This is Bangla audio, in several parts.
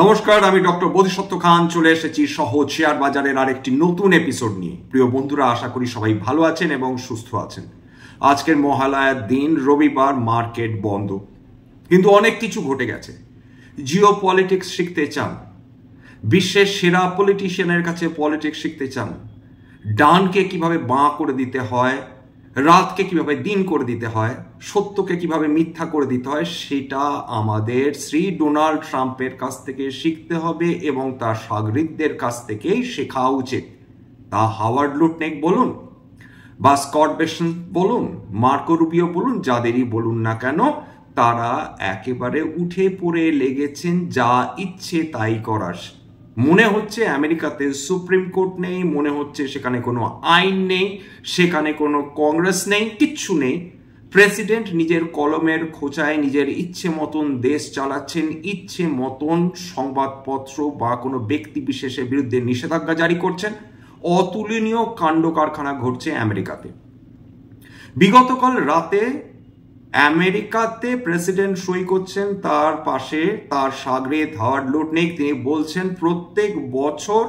নমস্কার, আমি ডক্টর বোধিসত্ত্ব খান চলে এসেছি সহজ শেয়ার বাজারের আরেকটি নতুন এপিসোড নিয়ে। প্রিয় বন্ধুরা, আশা করি সবাই ভালো আছেন এবং সুস্থ আছেন। আজকের মহালয়ার দিন, রবিবার, মার্কেট বন্ধ, কিন্তু অনেক কিছু ঘটে গেছে। জিও পলিটিক্স শিখতে চান, বিশ্বের সেরা পলিটিশিয়ানের কাছে পলিটিক্স শিখতে চান, ডানকে কিভাবে বাঁ করে দিতে হয়, রাতকে কিভাবে দিন করে দিতে হয়, সত্যকে কিভাবে মিথ্যা করে দিতে হয়, সেটা আমাদের শ্রী ডোনাল্ড ট্রাম্পের কাছ থেকে শিখতে হবে এবং তার সাগরিদদের কাছ থেকেই শেখা উচিত। তা হাওয়ার্ড লুটনেক বলুন বা স্কট বেসেন্ট বলুন, মার্কো রুবিও বলুন, যাদেরই বলুন না কেন, তারা একেবারে উঠে পড়ে লেগেছেন যা ইচ্ছে তাই করার। মনে হচ্ছে আমেরিকাতে সুপ্রিম কোর্ট নেই, মনে হচ্ছে সেখানে কোনো আইন নেই, সেখানে কোনো কংগ্রেস নেই, কিচ্ছু নেই। প্রেসিডেন্ট নিজের কলমের খোঁচায় নিজের ইচ্ছে মতন দেশ চালাচ্ছেন, ইচ্ছে মতন সংবাদপত্র বা কোনো ব্যক্তি বিশেষের বিরুদ্ধে নিষেধাজ্ঞা জারি করছেন। অতুলনীয় কাণ্ড কারখানা ঘটছে আমেরিকাতে। বিগতকাল রাতে আমেরিকাতে প্রেসিডেন্ট সই করছেন, তার পাশে তার সাগরেদ হাওয়ার্ড লুটনেক, তিনি বলছেন প্রত্যেক বছর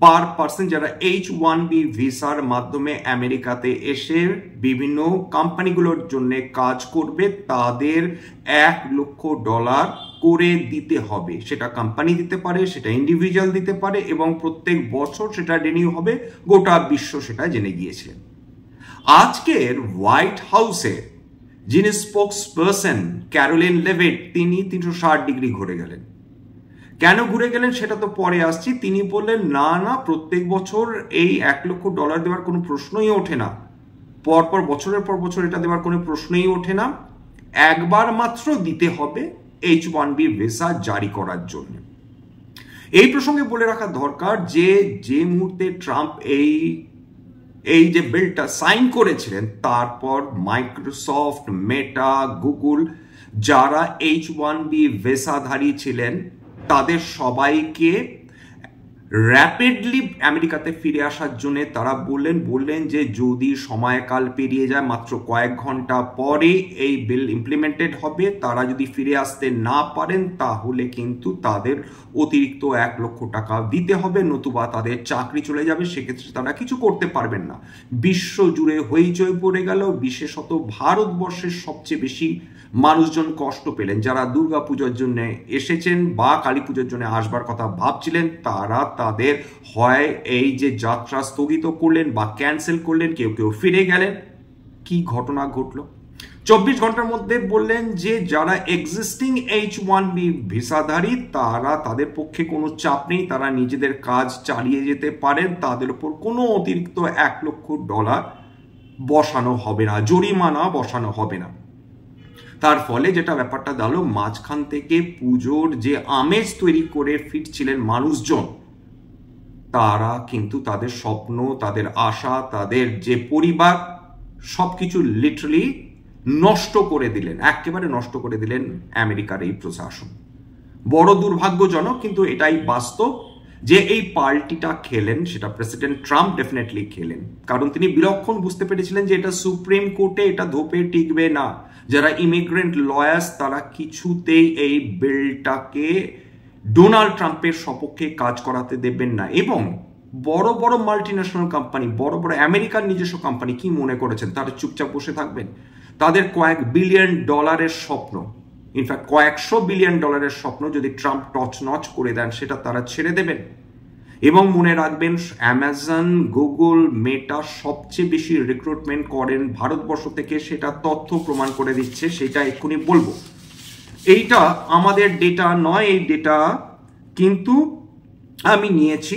পার পার্সন যারা H-1B ভিসার মাধ্যমে আমেরিকাতে এসে বিভিন্ন কোম্পানিগুলোর জন্য কাজ করবে তাদের $1 লক্ষ করে দিতে হবে। সেটা কোম্পানি দিতে পারে, সেটা ইন্ডিভিজুয়াল দিতে পারে এবং প্রত্যেক বছর সেটা রিনিউ হবে। গোটা বিশ্ব সেটা জেনে গিয়েছিলেন। আজকের হোয়াইট হাউসে যিনি স্পোকস পার্সন ক্যারোলিন লেভিট, তিনি 360 ডিগ্রি ঘুরে গেলেন। কেন ঘুরে গেলেন সেটা তো পরে আসছি। তিনি বললেন না, প্রত্যেক বছর এই $1 লক্ষ দেওয়ার কোনো প্রশ্নই ওঠে না, পরপর বছরের পর বছর এটা দেওয়ার কোনো প্রশ্নই ওঠে না, একবার মাত্র দিতে হবে H-1B ভিসা জারি করার জন্য। এই প্রসঙ্গে বলে রাখা দরকার যে মুহূর্তে ট্রাম্প এই যে বিলটা সাইন করেছিলেন, তারপর মাইক্রোসফট, মেটা, গুগল যারা H-1B ভিসাধারী ছিলেন তাদের সবাইকে র্যাপিডলি আমেরিকাতে ফিরে আসার জন্য তারা বললেন যে যদি সময়কাল পেরিয়ে যায়, মাত্র কয়েক ঘন্টা পরে এই বিল ইমপ্লিমেন্টেড হবে, তারা যদি ফিরে আসতে না পারেন তাহলে কিন্তু তাদের অতিরিক্ত $1 লক্ষ দিতে হবে, নতুবা তাদের চাকরি চলে যাবে, সেক্ষেত্রে তারা কিছু করতে পারবেন না। বিশ্ব জুড়ে হইচই পড়ে গেল। বিশেষত ভারতবর্ষের সবচেয়ে বেশি মানুষজন কষ্ট পেলেন। যারা দুর্গা পুজোর জন্য এসেছেন বা কালী পুজোর জন্য আসবার কথা ভাবছিলেন, তারা তাদের হয় এই যে যাত্রা স্থগিত করলেন বা ক্যান্সেল করলেন, কেউ কেউ ফিরে গেলেন। কি ঘটনা ঘটলো 24 ঘন্টার মধ্যে? বললেন যে যারা এক্সিস্টিং H-1B ভিসাধারী তাদের পক্ষে কোনো চাপ নেই, তারা নিজেদের কাজ চালিয়ে যেতে পারেন, তাদের উপর কোনো অতিরিক্ত $1 লক্ষ বসানো হবে না, জরিমানা বসানো হবে না। তার ফলে যেটা ব্যাপারটা দাঁড়ালো, মাঝখান থেকে পুজোর যে আমেজ তৈরি করে ফিরছিলেন মানুষজন, তারা কিন্তু তাদের স্বপ্ন, তাদের আশা, তাদের যে পরিবার, সবকিছু লিটারালি নষ্ট করে দিলেন, একেবারে নষ্ট করে দিলেন আমেরিকার এই প্রশাসন। বড় দুর্ভাগ্যজনক, কিন্তু এটাই বাস্তব যে এই পাল্টিটা খেলেন সেটা প্রেসিডেন্ট ট্রাম্প ডেফিনেটলি খেলেন, কারণ তিনি বিলক্ষণ বুঝতে পেরেছিলেন যে এটা সুপ্রিম কোর্টে এটা ধোপে টিকবে না। যারা ইমিগ্রেন্ট লয়ার্স তারা কিছুতেই এই বিলটাকে ডোনাল্ড ট্রাম্পের সপক্ষে কাজ করাতে দেবেন না। এবং বড় বড় মাল্টিন্যাশনাল কোম্পানি, বড় বড় আমেরিকার নিজস্ব কোম্পানি কি মনে করেছেন তারা চুপচাপ বসে থাকবেন? তাদের $কয়েক বিলিয়ন স্বপ্ন, ইনফ্যাক্ট $কয়েকশো বিলিয়ন স্বপ্ন যদি ট্রাম্প টচনচ করে দেন সেটা তারা ছেড়ে দেবেন। এবং মনে রাখবেন, অ্যামাজন, গুগল, মেটা সবচেয়ে বেশি রিক্রুটমেন্ট করেন ভারতবর্ষ থেকে, সেটা তথ্য প্রমাণ করে দিচ্ছে, সেটা এক্ষুনি বলবো। এইটা আমাদের ডেটা নয়, এই ডেটা কিন্তু আমি নিয়েছি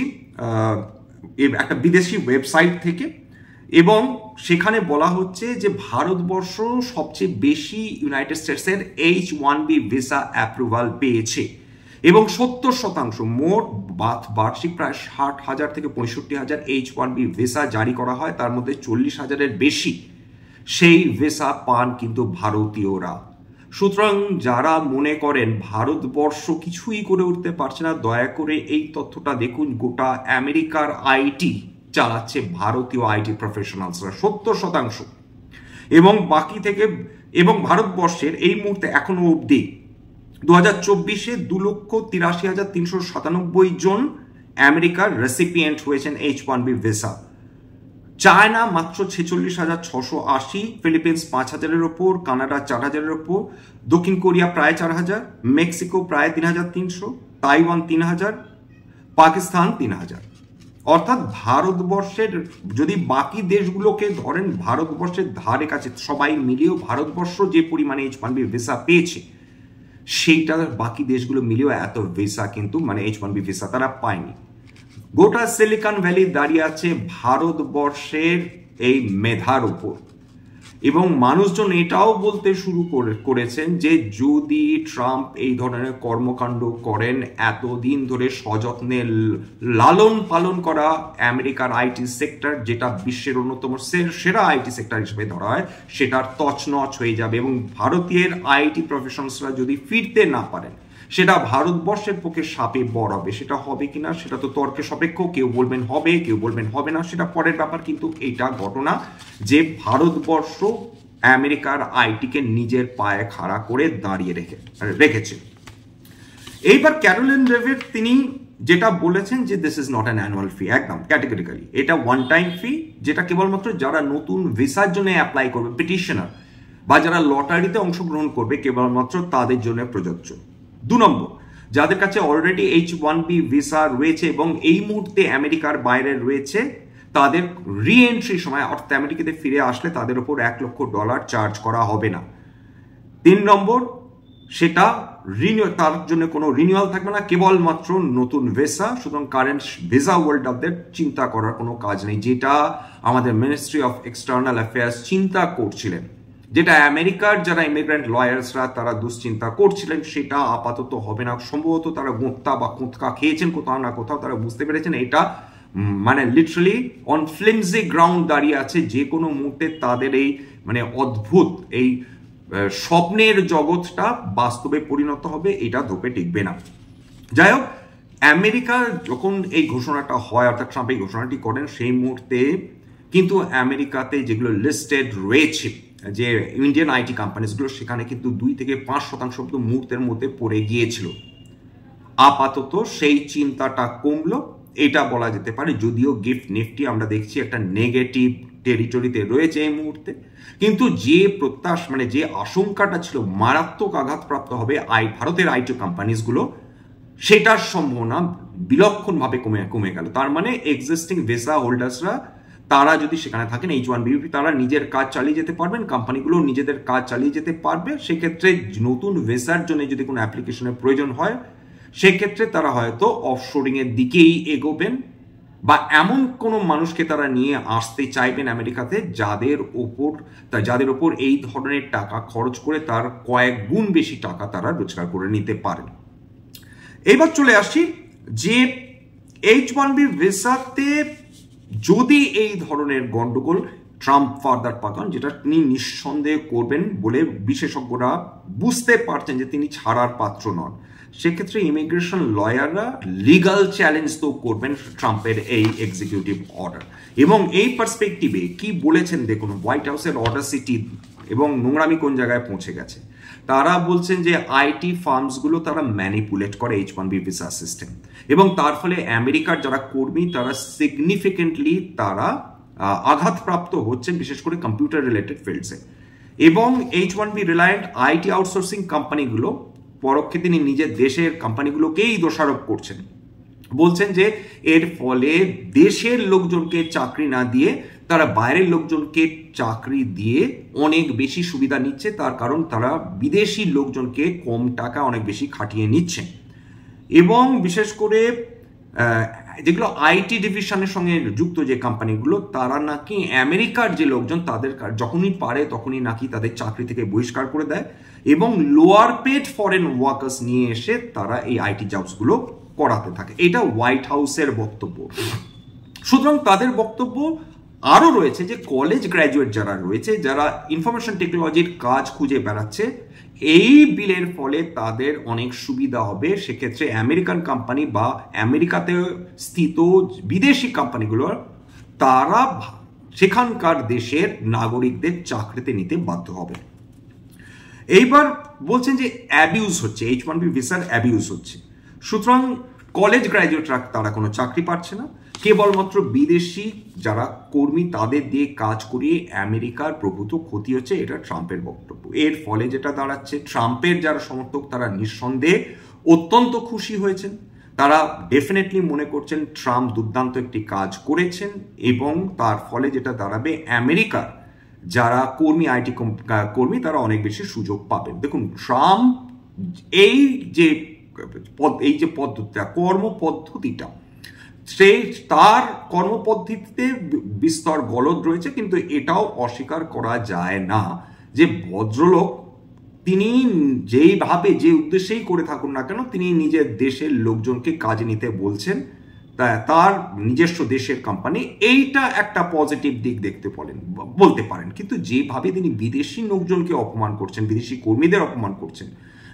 একটা বিদেশি ওয়েবসাইট থেকে, এবং সেখানে বলা হচ্ছে যে ভারতবর্ষ সবচেয়ে বেশি ইউনাইটেড স্টেটসের H-1B ভিসা অ্যাপ্রুভাল পেয়েছে এবং 70% মোট বার্ষিক প্রায় 60,000 থেকে 65,000 H-1B ভিসা জারি করা হয়, তার মধ্যে 40,000-এর বেশি সেই ভিসা পান কিন্তু ভারতীয়রা। সুতরাং যারা মনে করেন ভারতবর্ষ কিছুই করে উঠতে পারছে না, দয়া করে এই তথ্যটা দেখুন। গোটা আমেরিকার আইটি চালাচ্ছে ভারতীয় আইটি প্রফেশনালসরা 70%, এবং বাকি থেকে এবং ভারতবর্ষের এই মুহূর্তে এখনো অবধি 2024-এ 2,83,397 জন আমেরিকার রেসিপিয়েন্ট হয়েছেন H1B ভিসা। চায়না মাত্র 46,680, ফিলিপিন্স 5,000-এর ওপর, কানাডা 4,000-এর ওপর, দক্ষিণ কোরিয়া প্রায় 4,000, মেক্সিকো প্রায় 3,300, তাইওয়ান 3,000, পাকিস্তান 3,000। অর্থাৎ ভারতবর্ষের যদি বাকি দেশগুলোকে ধরেন, ভারতবর্ষের ধারে কাছে সবাই মিলিয়েও ভারতবর্ষ যে পরিমাণে H1B ভিসা পেয়েছে সেইটা বাকি দেশগুলো মিলিয়েও এত ভিসা কিন্তু মানে H1B ভিসা তারা পায়নি। গোটা সিলিকন ভ্যালি দাঁড়িয়ে আছে ভারতবর্ষের এই মেধার উপর, এবং মানুষজন এটাও বলতে শুরু করেছেন যে যদি ট্রাম্প এই ধরনের কর্মকাণ্ড করেন, এতদিন ধরে সযত্নে লালন পালন করা আমেরিকার আইটি সেক্টর, যেটা বিশ্বের অন্যতম সেরা আইটি সেক্টর হিসেবে ধরা হয়, সেটার তছনছ হয়ে যাবে। এবং ভারতীয় আইটি প্রফেশনালসরা যদি ফিরতে না পারেন, সেটা ভারতবর্ষের পক্ষে সাপে বড় হবে। সেটা হবে কিনা সেটা তো তর্কে সাপেক্ষ, কেউ বলবেন হবে, কেউ বলবেন হবে না, সেটা পরের ব্যাপার। কিন্তু এটা ঘটনা যে ভারতবর্ষ আমেরিকার আইটিকে নিজের পায়ে খাড়া করে দাঁড়িয়ে রেখেছে। এইবার ক্যারোলিন লেভিট তিনি যেটা বলেছেন যে this is not an annual fee, একদম ক্যাটেগরিক্যালি এটা ওয়ান টাইম ফি, যেটা কেবলমাত্র যারা নতুন ভিসার জন্য অ্যাপ্লাই করবে, পিটিশনার বা যারা লটারিতে অংশগ্রহণ করবে, কেবলমাত্র তাদের জন্য প্রযোজ্য। 2 নম্বর, যাদের কাছে অলরেডি H1B ভিসা রয়েছে এবং এই মুহূর্তে আমেরিকার বাইরে রয়েছে, তাদের রি এন্ট্রির সময় অর্থাৎ আমেরিকাতে ফিরে আসলে তাদের উপর $1,00,000 চার্জ করা হবে না। 3 নম্বর, সেটা তার জন্য কোনো রিনিউয়াল থাকবে না, কেবলমাত্র নতুন ভিসা। সুতরাং কারেন্ট ভিসা হোল্ডারদের চিন্তা করার কোনো কাজ নেই, যেটা আমাদের মিনিস্ট্রি অফ এক্সটার্নাল অ্যাফেয়ার্স চিন্তা করছিলেন, যেটা আমেরিকার যারা ইমিগ্রেন্ট লয়ার্সরা তারা দুশ্চিন্তা করছিলেন, সেটা আপাতত হবে না। সম্ভবত তারা গোঁত্তা বা কোঁতকা খেয়েছেন কোথাও না কোথাও, তারা বুঝতে পেরেছেন এটা মানে লিটারালি অন ফ্লিমজি গ্রাউন্ড দাঁড়িয়ে আছে। যে কোনো মুহূর্তে তাদের এই মানে অদ্ভুত এই স্বপ্নের জগৎটা বাস্তবে পরিণত হবে, এটা ধোপে টিকবে না। যাই হোক, আমেরিকা যখন এই ঘোষণাটা হয়, অর্থাৎ ট্রাম্প এই ঘোষণাটি করেন, সেই মুহূর্তে কিন্তু আমেরিকাতে যেগুলো লিস্টেড রয়েছে যে ইন্ডিয়ান আইটি কোম্পানিসগুলো, সেখানে কিন্তু 2 থেকে 5% মুহূর্তের মধ্যে পড়ে গিয়েছিল। আপাতত সেই চিন্তাটা কমলো, এটা বলা যেতে পারে। যদিও গিফট নিফটি আমরা দেখছি একটা নেগেটিভ টেরিটরিতে রয়েছে এই মুহূর্তে, কিন্তু যে মানে যে আশঙ্কাটা ছিল মারাত্মক আঘাতপ্রাপ্ত হবে ভারতের আইটি কোম্পানিসগুলো, সেটার সম্ভাবনা বিলক্ষণভাবে কমে গেল। তার মানে এক্সিস্টিং ভিসা হোল্ডার্সরা তারা যদি সেখানে থাকেন H1B, তারা নিজের কাজ চালিয়ে যেতে পারবেন, কোম্পানিগুলো নিজেদের কাজ চালিয়ে যেতে পারবে। সেক্ষেত্রে নতুন ভিসার জন্য যদি কোনো অ্যাপ্লিকেশনের প্রয়োজন হয়, সেক্ষেত্রে তারা হয়তো অফশোরিং এর দিকেই এগোবেন, বা এমন কোনো মানুষকে তারা নিয়ে আসতে চাইবেন আমেরিকাতে যাদের ওপর এই ধরনের টাকা খরচ করে তার কয়েক গুণ বেশি টাকা তারা রোজগার করে নিতে পারেন। এইবার চলে আসি যে H1B ভিসাতে যদি এই ধরনের গন্ডগোল ট্রাম্প ফার্দার পাকান, যেটা তিনি নিঃসন্দেহ করবেন বলে বিশেষজ্ঞরা বুঝতে পারছেন যে তিনি ছাড়ার পাত্র নন, সেক্ষেত্রে ইমিগ্রেশন লয়াররা লিগাল চ্যালেঞ্জ তো করবেন ট্রাম্পের এই এক্সিকিউটিভ অর্ডার। এবং এই পার্সপেক্টিভে কি বলেছেন দেখুন, হোয়াইট হাউসের অর্ডার সিটি এবং নোংরামি কোন জায়গায় পৌঁছে গেছে। তারা বলছেন যে আইটি ফার্মসগুলো তারা ম্যানিপুলেট করে H1B ভিসা সিস্টেম, এবং তার ফলে আমেরিকার যারা কর্মী তারা সিগনিফিকেন্টলি তারা আঘাতপ্রাপ্ত হচ্ছেন, বিশেষ করে কম্পিউটার রিলেটেড ফিল্ডসে। এবং H1B রিলায়েন্ট আইটি আউটসোর্সিং কোম্পানিগুলো পরোক্ষে তিনি নিজের দেশের কোম্পানিগুলোকেই দোষারোপ করছেন, বলছেন যে এর ফলে দেশের লোকজনকে চাকরি না দিয়ে তারা বাইরের লোকজনকে চাকরি দিয়ে অনেক বেশি সুবিধা নিচ্ছে, তার কারণ তারা বিদেশি লোকজনকে কম টাকা অনেক বেশি খাটিয়ে নিচ্ছে। এবং বিশেষ করে যেগুলো আইটি ডিভিশনের সঙ্গে যুক্ত যে কোম্পানিগুলো, তারা নাকি আমেরিকার যে লোকজন তাদের যখনই পারে তখনই নাকি তাদের চাকরি থেকে বহিষ্কার করে দেয়, এবং লোয়ার পেড ফরেন ওয়ার্কার্স নিয়ে এসে তারা এই আইটি জবসগুলো করাতে থাকে। এটা হোয়াইট হাউসের বক্তব্য। সুতরাং তাদের বক্তব্য আরও রয়েছে যে কলেজ গ্র্যাজুয়েট যারা রয়েছে, যারা ইনফরমেশন টেকনোলজির কাজ খুঁজে বেড়াচ্ছে, এই বিলের ফলে তাদের অনেক সুবিধা হবে। সেক্ষেত্রে আমেরিকান কোম্পানি বা আমেরিকাতে স্থিত বিদেশি কোম্পানিগুলো তারা সেখানকার দেশের নাগরিকদের চাকরিতে নিতে বাধ্য হবে। এইবার বলছেন যে অ্যাবিউজ হচ্ছে, H1B ভিসার অ্যাবিউজ হচ্ছে। সুতরাং কলেজ গ্র্যাজুয়েটরা তারা কোনো চাকরি পাচ্ছে না, কেবলমাত্র বিদেশি যারা কর্মী তাদের দিয়ে কাজ করিয়ে আমেরিকার প্রভূত ক্ষতি হচ্ছে, এটা ট্রাম্পের বক্তব্য। এর ফলে যেটা দাঁড়াচ্ছে, ট্রাম্পের যারা সমর্থক তারা নিঃসন্দেহে অত্যন্ত খুশি হয়েছেন। তারা ডেফিনেটলি মনে করছেন ট্রাম্প দুর্দান্ত একটি কাজ করেছেন, এবং তার ফলে যেটা দাঁড়াবে, আমেরিকার যারা কর্মী, আইটি কর্মী, তারা অনেক বেশি সুযোগ পাবেন। দেখুন, ট্রাম্প এই যে পদ্ধতিটা, কর্মপদ্ধতিটা, তার কর্মপদ্ধতিতে বিস্তর গলদ রয়েছে, কিন্তু এটাও অস্বীকার করা যায় না যে ভদ্রলোক তিনি যেইভাবে যে উদ্দেশ্যেই করে থাকুন না কেন, তিনি নিজের দেশের লোকজনকে কাজে নিতে বলছেন, তার নিজস্ব দেশের কোম্পানি, এইটা একটা পজিটিভ দিক বলতে পারেন। কিন্তু যেভাবে তিনি বিদেশি লোকজনকে অপমান করছেন, বিদেশি কর্মীদের অপমান করছেন,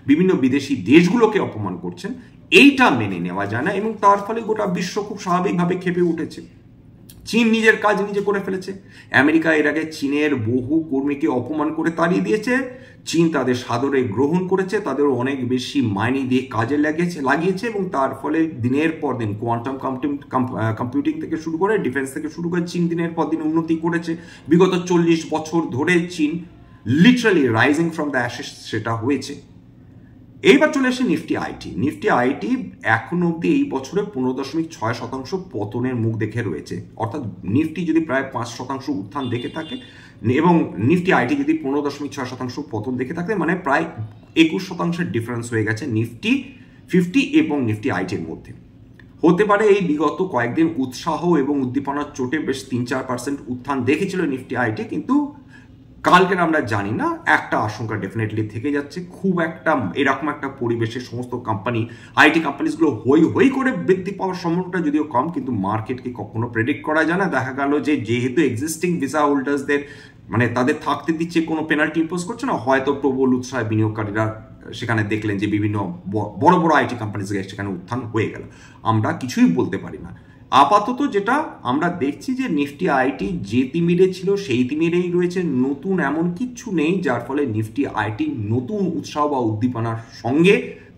বিভিন্ন বিদেশি দেশগুলোকে অপমান করছেন, এইটা মেনে নেওয়া যায় না, এবং তার ফলে গোটা বিশ্ব খুব স্বাভাবিকভাবে ক্ষেপে উঠেছে। চীন নিজের কাজ নিজে করে ফেলেছে। আমেরিকা এর আগে চীনের বহু কর্মীকে অপমান করে তাড়িয়ে দিয়েছে। চীন তাদের সাদরে গ্রহণ করেছে, তাদের অনেক বেশি মাইনে দিয়ে কাজে লাগিয়েছে, এবং তার ফলে দিনের পর দিন কোয়ান্টাম কম্পিউটিং থেকে শুরু করে ডিফেন্স থেকে শুরু করে চীন দিনের পর দিন উন্নতি করেছে। বিগত 40 বছর ধরে চীন literally rising from the Ashes সেটা হয়েছে। এইবার চলে আসে নিফটি আইটি এখন অব্দি এই বছরে 15.6% পতনের মুখ দেখে রয়েছে। অর্থাৎ নিফটি যদি প্রায় 5% উত্থান দেখে থাকে এবং নিফটি আইটি যদি 15.6% পতন দেখে থাকে, মানে প্রায় 21% ডিফারেন্স হয়ে গেছে নিফটি 50 এবং নিফটি আইটির মধ্যে। হতে পারে এই বিগত কয়েকদিন উৎসাহ এবং উদ্দীপনার চোটে বেশ 3-4% উত্থান দেখেছিল নিফটি আইটি, কিন্তু কালকের আমরা জানি না, একটা আশঙ্কা ডেফিনেটলি থেকে যাচ্ছে। খুব একটা এরকম একটা পরিবেশে সমস্ত কোম্পানি, আইটি কোম্পানিজগুলো হই করে বৃদ্ধি পাওয়ার সম্ভাবনাটা যদিও কম, কিন্তু মার্কেটকে কখনো প্রেডিক্ট করা যায় না। দেখা গেল যে যেহেতু এক্সিস্টিং ভিসা হোল্ডার্সদের মানে তাদের থাকতে দিচ্ছে, কোনো পেনাল্টি ইম্পোজ করছে না, হয়তো প্রবল উৎসাহে বিনিয়োগকারীরা সেখানে দেখলেন যে বিভিন্ন বড় বড় আইটি কোম্পানিজ সেখানে উত্থান হয়ে গেল। আমরা কিছুই বলতে পারি না। আপাতত যেটা আমরা দেখছি যে নিফটি আইটি যে তিমিরে ছিল সেই তিমিরেই রয়েছে, নতুন এমন কিছু নেই যার ফলে নিফটি আইটি নতুন উৎসাহ বা উদ্দীপনার সঙ্গে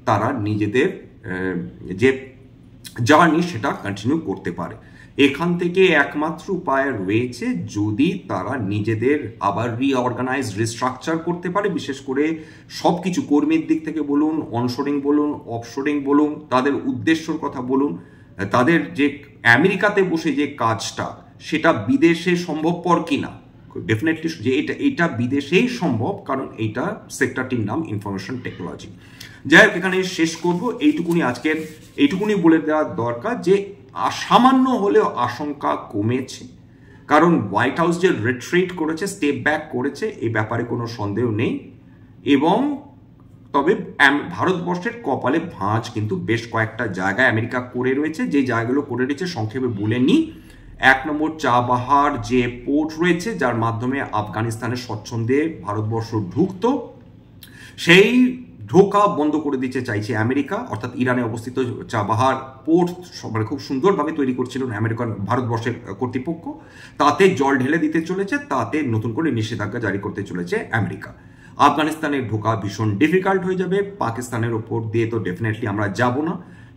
তারা নিজেদের যে জার্নি সেটা কন্টিনিউ করতে পারে। এখান থেকে একমাত্র উপায় রয়েছে যদি তারা নিজেদের আবার রিঅর্গানাইজ, রিস্ট্রাকচার করতে পারে, বিশেষ করে সব কিছু কর্মীর দিক থেকে বলুন, অনশোরিং বলুন, অফশোরিং বলুন, তাদের উদ্দেশ্যর কথা বলুন, তাদের যে আমেরিকাতে বসে যে কাজটা সেটা বিদেশে সম্ভবপর কিনা, ডেফিনেটলি যে এটা বিদেশেই সম্ভব, কারণ এইটা সেক্টরটির নাম ইনফরমেশন টেকনোলজি। যাই হোক, এখানে শেষ করব। এইটুকুনি বলে দেওয়া দরকার যে সামান্য হলেও আশঙ্কা কমেছে, কারণ হোয়াইট হাউস যে রিট্রিট করেছে, স্টেপ ব্যাক করেছে, এই ব্যাপারে কোনো সন্দেহ নেই। এবং তবে ভারতবর্ষের কপালে ভাঁজ কিন্তু বেশ কয়েকটা জায়গায় আমেরিকা করে রয়েছে। যে জায়গাগুলো করে রয়েছে সংক্ষেপে বলে নিই। 1 নম্বর, চাবাহার যে পোর্ট রয়েছে, যার মাধ্যমে আফগানিস্তানের স্বচ্ছন্দে ভারতবর্ষ ঢুকত, সেই ঢোকা বন্ধ করে দিতে চাইছে আমেরিকা। অর্থাৎ ইরানে অবস্থিত চাবাহার পোর্ট মানে খুব সুন্দরভাবে তৈরি করছিল ভারতবর্ষের কর্তৃপক্ষ, তাতে জল ঢেলে দিতে চলেছে, তাতে নতুন করে নিষেধাজ্ঞা জারি করতে চলেছে আমেরিকা। আফগানিস্তানে ঢোকা ভীষণ ডিফিকাল্ট হয়ে যাবে, পাকিস্তানের ওপর দিয়ে তো ডেফিনেটলি আমরা যাব না।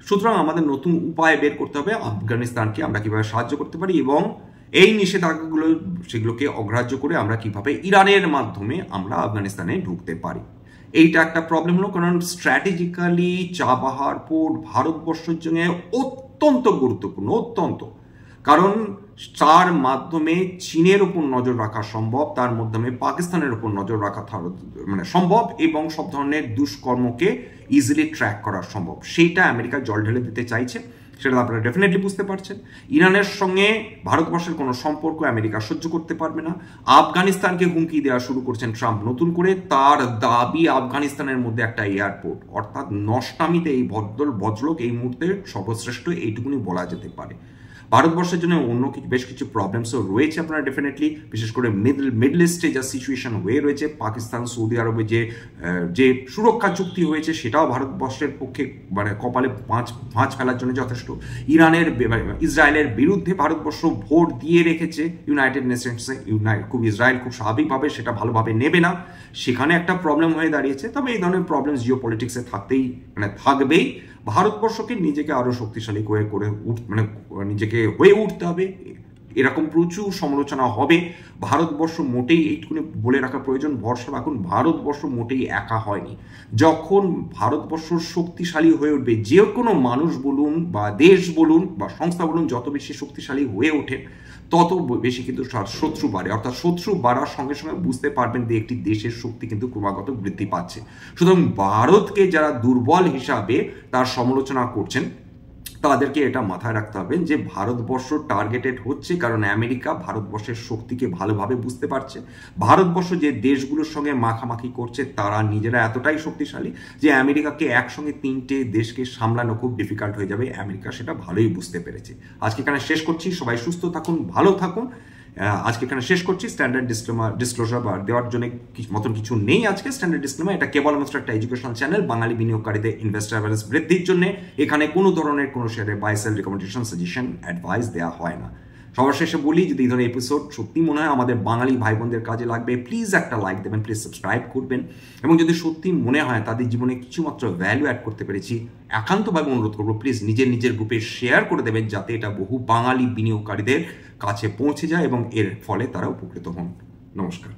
সুতরাং আমাদের নতুন উপায় বের করতে হবে আফগানিস্তানকে আমরা কিভাবে সাহায্য করতে পারি, এবং এই নিষেধাজ্ঞাগুলো সেগুলোকে অগ্রাহ্য করে আমরা কিভাবে ইরানের মাধ্যমে আমরা আফগানিস্তানে ঢুকতে পারি। এইটা একটা প্রবলেম হলো, কারণ স্ট্র্যাটেজিক্যালি চাবাহার পোর্ট ভারতবর্ষের জন্য অত্যন্ত গুরুত্বপূর্ণ, অত্যন্ত, কারণ তার মাধ্যমে চীনের উপর নজর রাখা সম্ভব, তার মাধ্যমে পাকিস্তানের উপর নজর রাখা মানে সম্ভব, এবং সব ধরনের দুষ্কর্মকে ইজিলি ট্র্যাক করা সম্ভব। সেইটা আমেরিকা জল ঢেলে দিতে চাইছে, সেটা আপনারা ডেফিনেটলি বুঝতে পারছেন। ইরানের সঙ্গে ভারতবর্ষের কোনো সম্পর্ক আমেরিকা সহ্য করতে পারবে না। আফগানিস্তানকে হুমকি দেওয়া শুরু করছেন ট্রাম্প নতুন করে, তার দাবি আফগানিস্তানের মধ্যে একটা এয়ারপোর্ট। অর্থাৎ নষ্টামিতে এই ভদ্রলোক এই মুহূর্তে সর্বশ্রেষ্ঠ, এইটুকুনি বলা যেতে পারে। ভারতবর্ষের জন্য অন্য বেশ কিছু প্রবলেমসও রয়েছে আপনারা ডেফিনেটলি, বিশেষ করে মিডল ইস্টে যা সিচুয়েশন হয়ে রয়েছে, পাকিস্তান সৌদি আরবে যে সুরক্ষা চুক্তি হয়েছে সেটাও ভারতবর্ষের পক্ষে মানে কপালে ভাঁজ ফেলার জন্য যথেষ্ট। ইসরায়েলের বিরুদ্ধে ভারতবর্ষ ভোট দিয়ে রেখেছে ইউনাইটেড নেশনসে, ইসরায়েল খুব স্বাভাবিকভাবে সেটা ভালোভাবে নেবে না, সেখানে একটা প্রবলেম হয়ে দাঁড়িয়েছে। তবে এই ধরনের প্রবলেম জিও পলিটিক্সে থাকবেই। ভারতবর্ষকে নিজেকে আরো শক্তিশালী করে নিজেকে হয়ে উঠতে হবে, এরকম প্রচুর সমালোচনা হবে। ভারতবর্ষ মোটেই এইটুকুনি বলে রাখা প্রয়োজন, ভরসা রাখুন, ভারতবর্ষ মোটেই একা হয়নি। যখন ভারতবর্ষ শক্তিশালী হয়ে উঠবে, যে কোনো মানুষ বলুন বা দেশ বলুন বা সংস্থা বলুন, যত বেশি শক্তিশালী হয়ে ওঠে তত বেশি কিন্তু শত্রু বাড়ে, অর্থাৎ শত্রু বাড়ার সঙ্গে সঙ্গে বুঝতে পারবেন যে একটি দেশের শক্তি কিন্তু ক্রমাগত বৃদ্ধি পাচ্ছে। সুতরাং ভারতকে যারা দুর্বল হিসাবে তার সমালোচনা করছেন তাদেরকে এটা মাথায় রাখতে হবে যে ভারতবর্ষ টার্গেটেড হচ্ছে, কারণ আমেরিকা ভারতবর্ষের শক্তিকে ভালোভাবে বুঝতে পারছে। ভারতবর্ষ যে দেশগুলোর সঙ্গে মাখামাখি করছে তারা নিজেরা এতটাই শক্তিশালী যে আমেরিকাকে একসঙ্গে 3টে দেশকে সামলানো খুব ডিফিকাল্ট হয়ে যাবে, আমেরিকা সেটা ভালোই বুঝতে পেরেছে। আজকে এখানে শেষ করছি, সবাই সুস্থ থাকুন, ভালো থাকুন। আজকে এখানে শেষ করছি। স্ট্যান্ডার্ড ডিসক্লোজার বা দেওয়ার জন্য মতন কিছু নেই আজকে। স্ট্যান্ডার্ড ডিসক্লেমার, এটা কেবলমাত্র একটা এডুকেশনাল চ্যানেল, বাঙালি বিনিয়োগকারীদের ইনভেস্টার অ্যাওয়ারনেস বৃদ্ধির জন্য। এখানে কোনো ধরনের কোনো শেয়ারে buy sell recommendation, suggestion, advice দেওয়া হয় না। সবার শেষে বলি, যদি এই ধরনের এপিসোড সত্যি মনে হয় আমাদের বাঙালি ভাই বোনদের কাজে লাগবে, প্লিজ একটা লাইক দেবেন, প্লিজ সাবস্ক্রাইব করবেন, এবং যদি সত্যি মনে হয় তাদের জীবনে কিছুমাত্র ভ্যালু অ্যাড করতে পেরেছি, একান্তভাবে অনুরোধ করবো প্লিজ নিজের গ্রুপে শেয়ার করে দেবেন, যাতে এটা বহু বাঙালি বিনিয়োগকারীদের কাছে পৌঁছে যায় এবং এর ফলে তারা উপকৃত হন। নমস্কার।